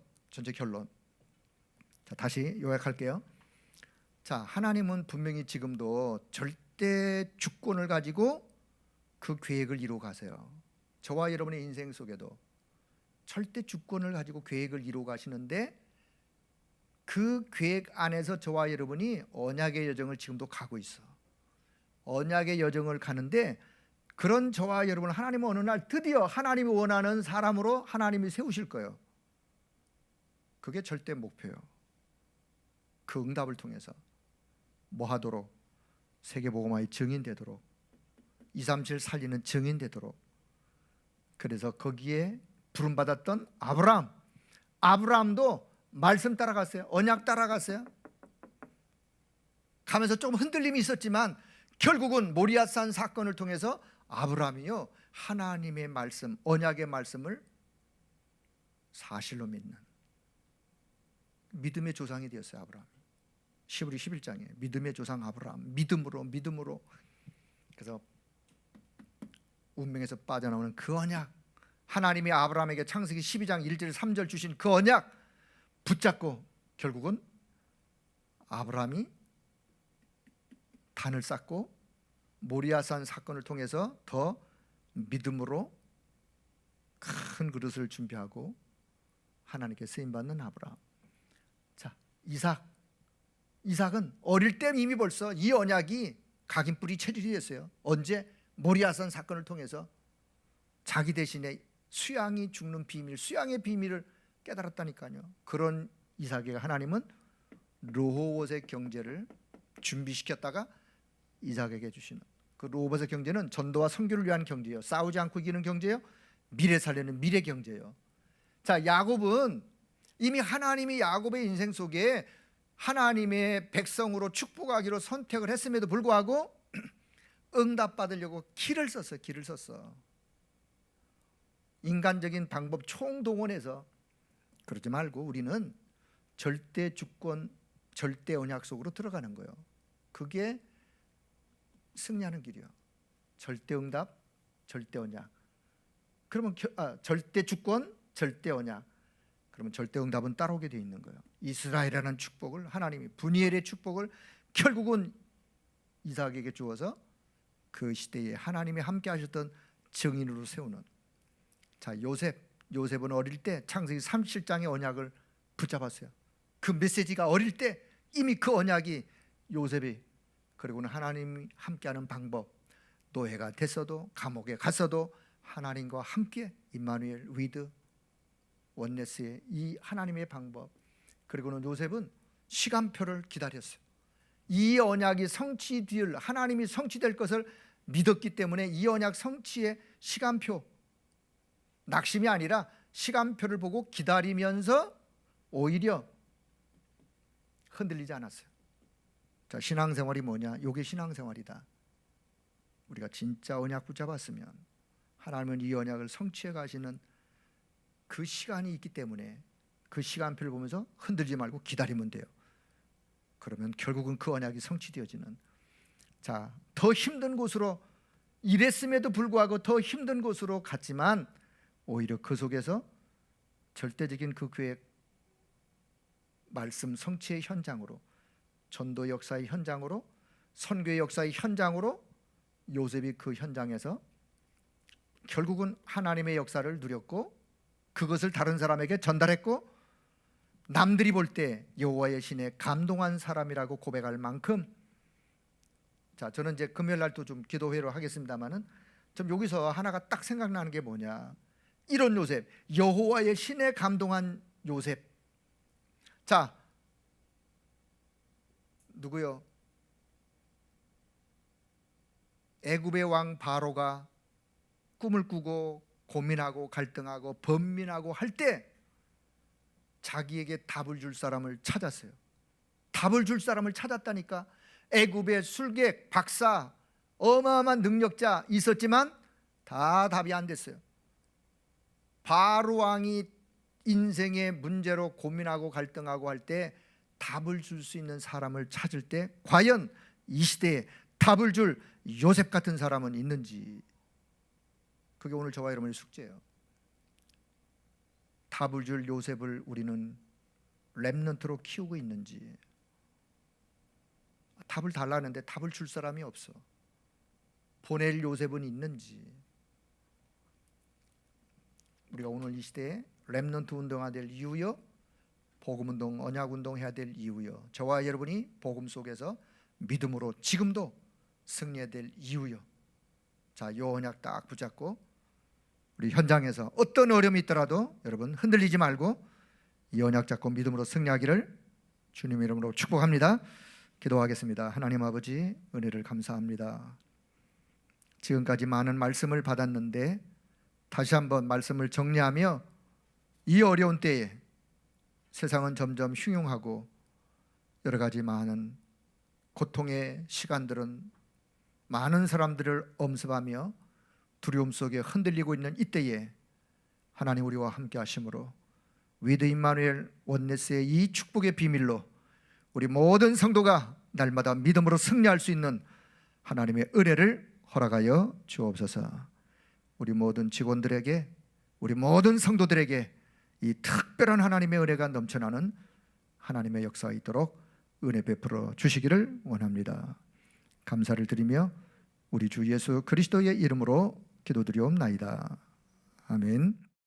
다시 요약할게요. 하나님은 분명히 지금도 절대 주권을 가지고 그 계획을 이루어 가세요. 저와 여러분의 인생 속에도 절대 주권을 가지고 계획을 이루어 가시는데, 그 계획 안에서 저와 여러분이 언약의 여정을 지금도 가고 있어. 언약의 여정을 가는데, 그런 저와 여러분, 하나님은 어느 날 드디어 하나님이 원하는 사람으로 하나님이 세우실 거예요. 그게 절대 목표예요. 그 응답을 통해서 뭐 하도록? 세계복음화의 증인 되도록, 237 살리는 증인 되도록. 그래서 거기에 부름받았던 아브라함도 말씀 따라갔어요. 언약 따라갔어요. 가면서 조금 흔들림이 있었지만 결국은 모리아산 사건을 통해서 아브라함이요, 하나님의 말씀, 언약의 말씀을 사실로 믿는 믿음의 조상이 되었어요. 아브라함. 시브리 11장에 믿음의 조상 아브라함, 믿음으로. 그래서 운명에서 빠져나오는 그 언약, 하나님이 아브라함에게 창세기 12장 1절 3절 주신 그 언약 붙잡고 결국은 아브라함이 단을 쌓고 모리아산 사건을 통해서 더 믿음으로 큰 그릇을 준비하고 하나님께 쓰임받는 아브라함. 자, 이삭은 어릴 때 이미 벌써 이 언약이 각인뿌리 체질이 됐어요. 언제? 모리아산 사건을 통해서 자기 대신에 수양이 죽는 비밀, 수양의 비밀을 깨달았다니까요. 그런 이삭에게 하나님은 르호봇의 경제를 준비시켰다가 이삭에게 주시는, 그 르호봇의 경제는 전도와 선교를 위한 경제예요. 싸우지 않고 이기는 경제예요. 미래 살리는 미래 경제예요. 자, 야곱은 이미 하나님이 야곱의 인생 속에 하나님의 백성으로 축복하기로 선택을 했음에도 불구하고 응답받으려고 길을 썼어. 인간적인 방법 총동원해서. 그러지 말고 우리는 절대 주권, 절대 언약 속으로 들어가는 거예요. 그게 승리하는 길이에요. 절대 응답, 절대 언약. 그러면 절대 주권, 절대 언약. 그러면 절대 응답은 따라오게 돼 있는 거예요. 이스라엘이라는 축복을, 하나님이 분이엘의 축복을 결국은 이삭에게 주어서 그 시대에 하나님이 함께 하셨던 증인으로 세우는. 자, 요셉은 어릴 때 창세기 37장의 언약을 붙잡았어요. 그 메시지가 어릴 때 이미 그 언약이 요셉이, 그리고는 하나님이 함께하는 방법, 노예가 됐어도 감옥에 갔어도 하나님과 함께 임마누엘 위드 원네스의 이 하나님의 방법. 그리고는 요셉은 시간표를 기다렸어요. 이 언약이 성취될, 하나님이 성취될 것을 믿었기 때문에 이 언약 성취의 시간표, 낙심이 아니라 시간표를 보고 기다리면서 오히려 흔들리지 않았어요. 자, 신앙생활이 뭐냐? 이게 신앙생활이다. 우리가 진짜 언약 붙잡았으면 하나님은 이 언약을 성취해 가시는 그 시간이 있기 때문에 그 시간표를 보면서 흔들지 말고 기다리면 돼요. 그러면 결국은 그 언약이 성취되어지는. 자, 더 힘든 곳으로, 이랬음에도 불구하고 더 힘든 곳으로 갔지만 오히려 그 속에서 절대적인 그 계획, 말씀 성취의 현장으로, 전도 역사의 현장으로, 선교의 역사의 현장으로 요셉이 그 현장에서 결국은 하나님의 역사를 누렸고 그것을 다른 사람에게 전달했고 남들이 볼 때 여호와의 신에 감동한 사람이라고 고백할 만큼. 자, 저는 이제 금요일 날도 좀 기도회로 하겠습니다만은 좀 여기서 하나가 딱 생각나는 게 뭐냐, 이런 요셉, 여호와의 신에 감동한 요셉. 자, 누구요? 애굽의 왕 바로가 꿈을 꾸고 고민하고 갈등하고 번민하고 할 때 자기에게 답을 줄 사람을 찾았어요. 답을 줄 사람을 찾았다니까. 애굽의 술객, 박사, 어마어마한 능력자 있었지만 다 답이 안 됐어요. 바로 왕이 인생의 문제로 고민하고 갈등하고 할 때 답을 줄 수 있는 사람을 찾을 때 과연 이 시대에 답을 줄 요셉 같은 사람은 있는지, 그게 오늘 저와 여러분의 숙제예요. 답을 줄 요셉을 우리는 렘넌트로 키우고 있는지. 답을 달라는데 답을 줄 사람이 없어. 보낼 요셉은 있는지. 우리가 오늘 이 시대에 렘넌트 운동해야 될 이유요, 복음운동, 언약운동 해야 될 이유요, 저와 여러분이 복음 속에서 믿음으로 지금도 승리해야 될 이유요. 자, 요 언약 딱 붙잡고 우리 현장에서 어떤 어려움이 있더라도 여러분 흔들리지 말고 이 언약 잡고 믿음으로 승리하기를 주님의 이름으로 축복합니다. 기도하겠습니다. 하나님 아버지, 은혜를 감사합니다. 지금까지 많은 말씀을 받았는데 다시 한번 말씀을 정리하며 이 어려운 때에 세상은 점점 흉흉하고 여러 가지 많은 고통의 시간들은 많은 사람들을 엄습하며 두려움 속에 흔들리고 있는 이때에 하나님 우리와 함께 하심으로 위드 임마누엘 원네스의 이 축복의 비밀로 우리 모든 성도가 날마다 믿음으로 승리할 수 있는 하나님의 은혜를 허락하여 주옵소서. 우리 모든 직원들에게, 우리 모든 성도들에게 이 특별한 하나님의 은혜가 넘쳐나는 하나님의 역사가 있도록 은혜 베풀어 주시기를 원합니다. 감사를 드리며 우리 주 예수 그리스도의 이름으로 기도드리옵나이다. 아멘.